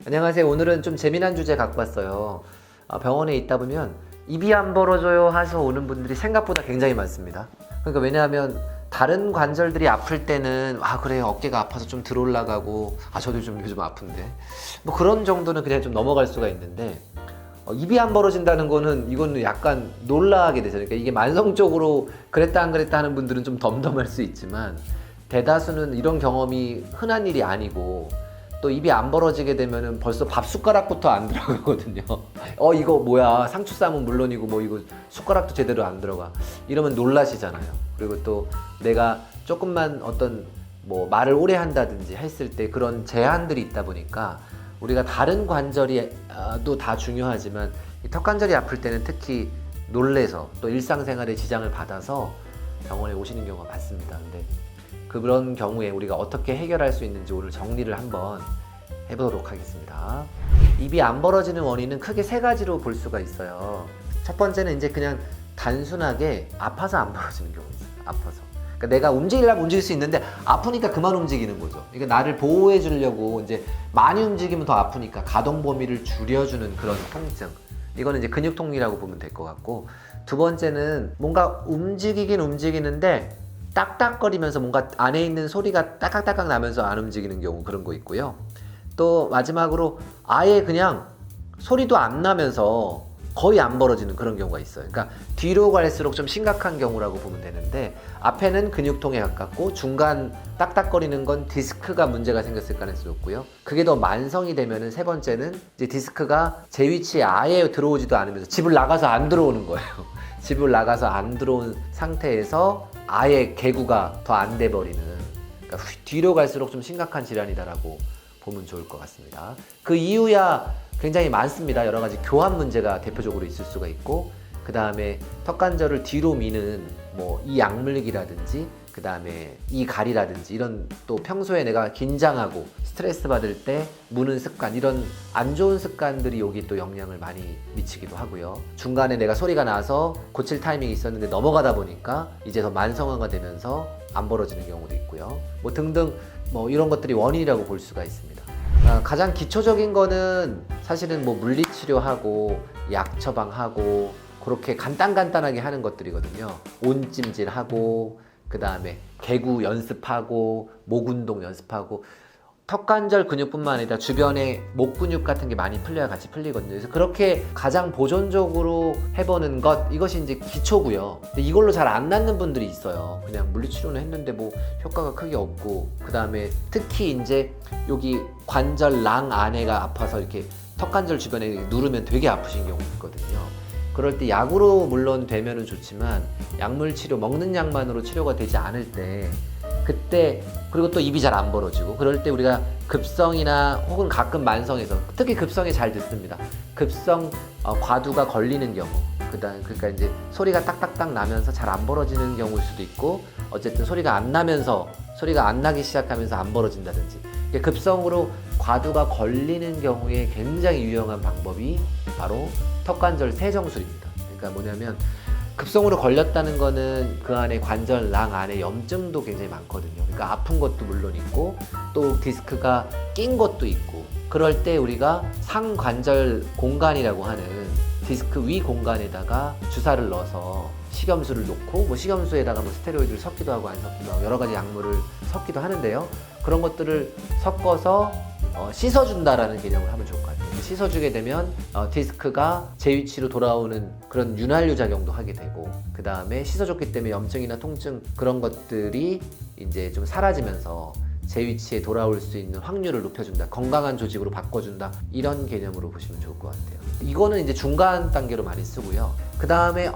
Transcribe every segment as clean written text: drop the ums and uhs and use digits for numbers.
안녕하세요. 오늘은 좀 재미난 주제 갖고 왔어요. 병원에 있다 보면 입이 안 벌어져요 하셔 오는 분들이 생각보다 굉장히 많습니다. 그러니까 왜냐하면 다른 관절들이 아플 때는 그래요, 어깨가 아파서 좀 들 올라가고 저도 좀 요즘 아픈데 뭐 그런 정도는 그냥 좀 넘어갈 수가 있는데 입이 안 벌어진다는 거는 이거는 약간 놀라게 되죠. 그러니까 이게 만성적으로 그랬다 안 그랬다 하는 분들은 좀 덤덤할 수 있지만 대다수는 이런 경험이 흔한 일이 아니고 또 입이 안 벌어지게 되면은 벌써 밥 숟가락부터 안 들어가거든요. 이거 뭐야, 상추 쌈은 물론이고 뭐 이거 숟가락도 제대로 안 들어가, 이러면 놀라시잖아요. 그리고 또 내가 조금만 어떤 뭐 말을 오래 한다든지 했을 때 그런 제한들이 있다 보니까 우리가 다른 관절이 또 다 중요하지만 이 턱관절이 아플 때는 특히 놀래서 또 일상생활에 지장을 받아서 병원에 오시는 경우가 많습니다. 근데 그런 경우에 우리가 어떻게 해결할 수 있는지 오늘 정리를 한번 해보도록 하겠습니다. 입이 안 벌어지는 원인은 크게 세 가지로 볼 수가 있어요. 첫 번째는 이제 그냥 단순하게 아파서 안 벌어지는 경우 있어요. 아파서. 그러니까 내가 움직이려면 움직일 수 있는데 아프니까 그만 움직이는 거죠. 그러니까 나를 보호해 주려고 이제 많이 움직이면 더 아프니까 가동 범위를 줄여주는 그런 통증. 이거는 이제 근육통이라고 보면 될 것 같고, 두 번째는 뭔가 움직이긴 움직이는데 딱딱거리면서 뭔가 안에 있는 소리가 따깍따깍 나면서 안 움직이는 경우, 그런 거 있고요. 또 마지막으로 아예 그냥 소리도 안 나면서 거의 안 벌어지는 그런 경우가 있어요. 그러니까 뒤로 갈수록 좀 심각한 경우라고 보면 되는데, 앞에는 근육통에 가깝고 중간 딱딱거리는 건 디스크가 문제가 생겼을 가능성이 높고요. 그게 더 만성이 되면은 세 번째는 이제 디스크가 제 위치에 아예 들어오지도 않으면서 집을 나가서 안 들어오는 거예요. 집을 나가서 안 들어온 상태에서 아예 개구가 더 안 돼 버리는, 그러니까 뒤로 갈수록 좀 심각한 질환이다라고 보면 좋을 것 같습니다. 그 이유야 굉장히 많습니다. 여러 가지 교환 문제가 대표적으로 있을 수가 있고, 그 다음에 턱관절을 뒤로 미는 뭐 이 약물기라든지, 그 다음에 이 가리라든지, 이런 또 평소에 내가 긴장하고 스트레스 받을 때 무는 습관, 이런 안 좋은 습관들이 여기 또 영향을 많이 미치기도 하고요. 중간에 내가 소리가 나서 고칠 타이밍이 있었는데 넘어가다 보니까 이제 더 만성화가 되면서 안 벌어지는 경우도 있고요. 뭐 등등 뭐 이런 것들이 원인이라고 볼 수가 있습니다. 가장 기초적인 거는 사실은 뭐 물리치료하고 약 처방하고 그렇게 간단하게 하는 것들이거든요. 온찜질하고, 그 다음에 개구 연습하고, 목 운동 연습하고, 턱관절 근육뿐만 아니라 주변에 목 근육 같은 게 많이 풀려야 같이 풀리거든요. 그래서 그렇게 가장 보존적으로 해보는 것, 이것이 이제 기초고요. 근데 이걸로 잘 안 낫는 분들이 있어요. 그냥 물리치료는 했는데 뭐 효과가 크게 없고, 그 다음에 특히 이제 여기 관절낭 안에가 아파서 이렇게 턱관절 주변에 누르면 되게 아프신 경우 있거든요. 그럴 때 약으로 물론 되면은 좋지만 약물 치료, 먹는 약만으로 치료가 되지 않을 때, 그때, 그리고 또 입이 잘 안 벌어지고 그럴 때 우리가 급성이나 혹은 가끔 만성에서, 특히 급성에 잘 듣습니다. 급성 과두가 걸리는 경우, 그러니까 이제 소리가 딱딱딱 나면서 잘 안 벌어지는 경우일 수도 있고, 어쨌든 소리가 안 나기 시작하면서 안 벌어진다든지, 급성으로 과두가 걸리는 경우에 굉장히 유용한 방법이 바로 턱관절 세정술입니다. 그러니까 뭐냐면, 급성으로 걸렸다는 거는 그 안에 관절낭 안에 염증도 굉장히 많거든요. 그러니까 아픈 것도 물론 있고 또 디스크가 낀 것도 있고, 그럴 때 우리가 상관절 공간이라고 하는 디스크 위 공간에다가 주사를 넣어서 식염수를 놓고, 뭐 식염수에다가 뭐 스테로이드를 섞기도 하고 안 섞기도 하고 여러 가지 약물을 섞기도 하는데요. 그런 것들을 섞어서 씻어준다라는 개념을 하면 좋을 것 같아요. 씻어주게 되면 디스크가 제 위치로 돌아오는 그런 윤활유 작용도 하게 되고, 그 다음에 씻어줬기 때문에 염증이나 통증 그런 것들이 이제 좀 사라지면서 제 위치에 돌아올 수 있는 확률을 높여준다, 건강한 조직으로 바꿔준다, 이런 개념으로 보시면 좋을 것 같아요. 이거는 이제 중간 단계로 많이 쓰고요. 그 다음에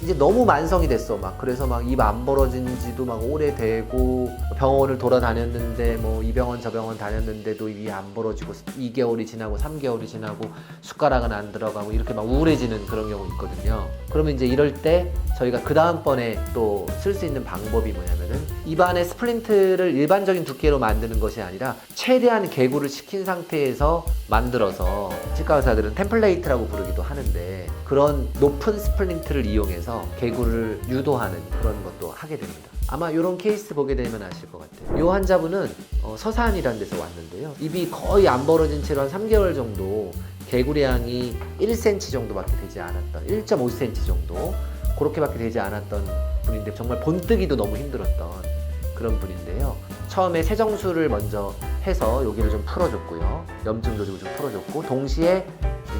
이제 너무 만성이 됐어, 막 그래서 막 입 안 벌어진 지도 막 오래되고, 병원을 돌아다녔는데 뭐 이 병원 저 병원 다녔는데도 입이 안 벌어지고 2개월이 지나고 3개월이 지나고 숟가락은 안 들어가고 이렇게 막 우울해지는 그런 경우 있거든요. 그러면 이제 이럴 때 저희가 그 다음번에 또 쓸 수 있는 방법이 뭐냐면은, 입안에 스플린트를 일반적인 두께로 만드는 것이 아니라 최대한 개구를 시킨 상태에서 만들어서, 치과 의사들은 템플레이트라고 부르기도 하는데, 그런 높은 스플린트를 이용해서 개구를 유도하는 그런 것도 하게 됩니다. 아마 이런 케이스 보게 되면 아실 것 같아요. 이 환자분은 서산이라는 데서 왔는데요. 입이 거의 안 벌어진 채로 한 3개월 정도 개구리양이 1cm 정도밖에 되지 않았던 1.5cm 정도 그렇게밖에 되지 않았던 분인데 정말 본뜨기도 너무 힘들었던 그런 분인데요. 처음에 세정술을 먼저 해서 여기를 좀 풀어줬고요. 염증 조직을 좀 풀어줬고 동시에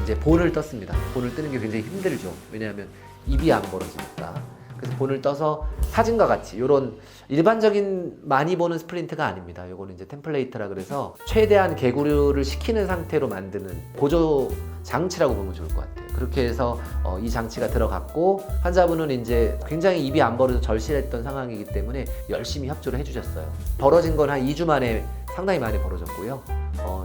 이제 본을 떴습니다. 본을 뜨는 게 굉장히 힘들죠. 왜냐하면 입이 안 벌어지니까. 그래서 본을 떠서 사진과 같이 이런 일반적인 많이 보는 스플린트가 아닙니다. 요거는 이제 템플레이트라 그래서 최대한 개구리를 식히는 상태로 만드는 보조 장치라고 보면 좋을 것 같아요. 그렇게 해서 이 장치가 들어갔고 환자분은 이제 굉장히 입이 안 벌어져 절실했던 상황이기 때문에 열심히 협조를 해주셨어요. 벌어진 건 한 2주 만에 상당히 많이 벌어졌고요.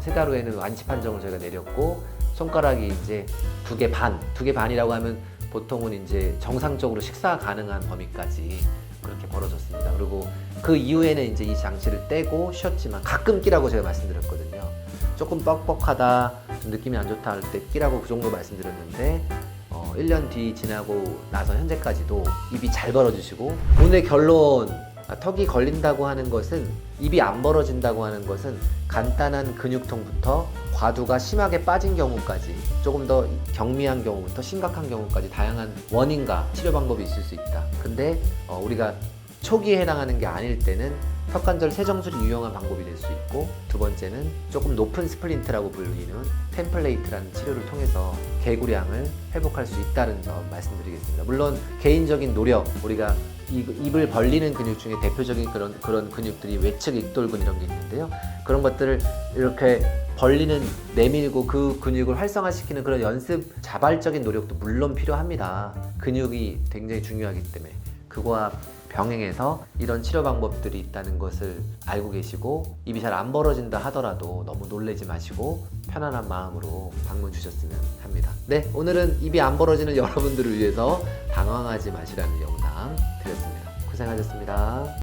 3달 후에는 완치 판정을 저희가 내렸고 손가락이 이제 2개 반이라고 하면 보통은 이제 정상적으로 식사 가능한 범위까지 그렇게 벌어졌습니다. 그리고 그 이후에는 이제 이 장치를 떼고 쉬었지만 가끔 끼라고 제가 말씀드렸거든요. 조금 뻑뻑하다, 좀 느낌이 안 좋다 할 때 끼라고 그 정도 말씀드렸는데 1년 뒤 지나고 나서 현재까지도 입이 잘 벌어지시고 오늘 결론, 턱이 걸린다고 하는 것은 입이 안 벌어진다고 하는 것은 간단한 근육통부터 과두가 심하게 빠진 경우까지 조금 더 경미한 경우부터 심각한 경우까지 다양한 원인과 치료 방법이 있을 수 있다. 근데 우리가 초기에 해당하는 게 아닐 때는 턱관절 세정술이 유용한 방법이 될 수 있고 두 번째는 조금 높은 스플린트라고 불리는 템플레이트라는 치료를 통해서 개구리양을 회복할 수 있다는 점 말씀드리겠습니다. 물론 개인적인 노력, 우리가 입을 벌리는 근육 중에 대표적인 그런 근육들이 외측 익돌근 이런 게 있는데요. 그런 것들을 이렇게 벌리는, 내밀고 그 근육을 활성화시키는 그런 연습, 자발적인 노력도 물론 필요합니다. 근육이 굉장히 중요하기 때문에 그거와 병행해서 이런 치료 방법들이 있다는 것을 알고 계시고 입이 잘 안 벌어진다 하더라도 너무 놀라지 마시고 편안한 마음으로 방문 주셨으면 합니다. 네, 오늘은 입이 안 벌어지는 여러분들을 위해서 당황하지 마시라는 영상 드렸습니다. 고생하셨습니다.